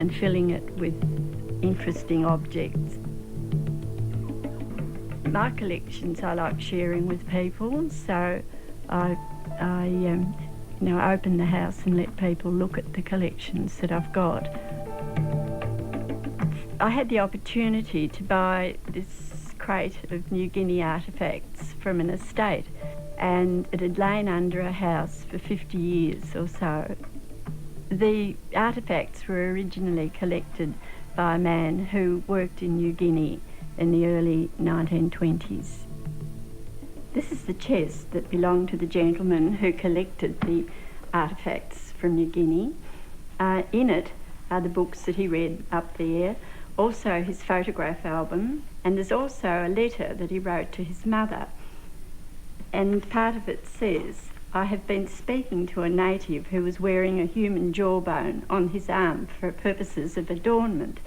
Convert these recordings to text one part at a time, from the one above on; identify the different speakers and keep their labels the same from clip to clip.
Speaker 1: and filling it with interesting objects. My collections I like sharing with people, so I open the house and let people look at the collections that I've got. I had the opportunity to buy this crate of New Guinea artefacts from an estate, and it had lain under a house for 50 years or so. The artefacts were originally collected by a man who worked in New Guinea in the early 1920s. This is the chest that belonged to the gentleman who collected the artefacts from New Guinea. In it are the books that he read up there, also his photograph album, and there's also a letter that he wrote to his mother. And part of it says, "I have been speaking to a native who was wearing a human jawbone on his arm for purposes of adornment.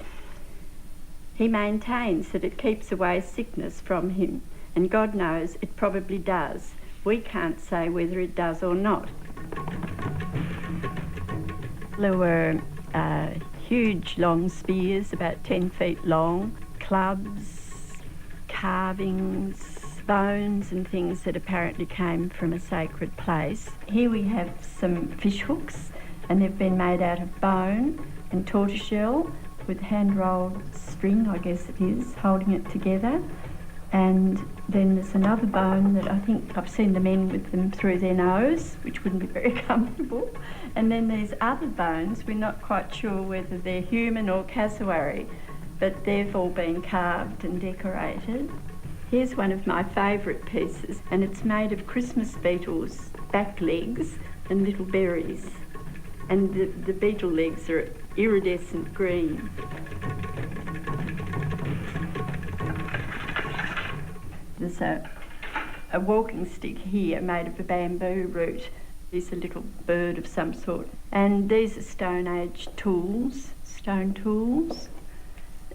Speaker 1: He maintains that it keeps away sickness from him, and God knows it probably does. We can't say whether it does or not." There were huge long spears, about 10 feet long, clubs, carvings, bones and things that apparently came from a sacred place. Here we have some fish hooks, and they've been made out of bone and tortoiseshell with hand-rolled string, I guess it is, holding it together. And then there's another bone that I think I've seen the men with them through their nose, which wouldn't be very comfortable. And then there's other bones, we're not quite sure whether they're human or cassowary, but they've all been carved and decorated. Here's one of my favourite pieces, and it's made of Christmas beetles' back legs and little berries. And the beetle legs are iridescent green. There's a walking stick here made of a bamboo root. It's a little bird of some sort. And these are Stone Age tools, stone tools.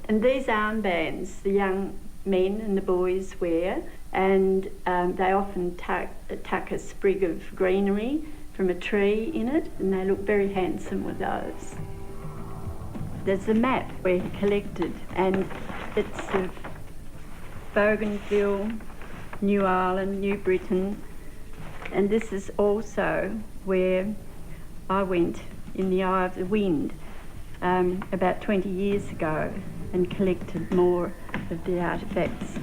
Speaker 1: And these armbands the young men and the boys wear, and they often tuck a sprig of greenery from a tree in it, and they look very handsome with those. There's a map where he collected, and it's of Bougainville, New Ireland, New Britain, and this is also where I went in the eye of the wind about 20 years ago and collected more of the artefacts.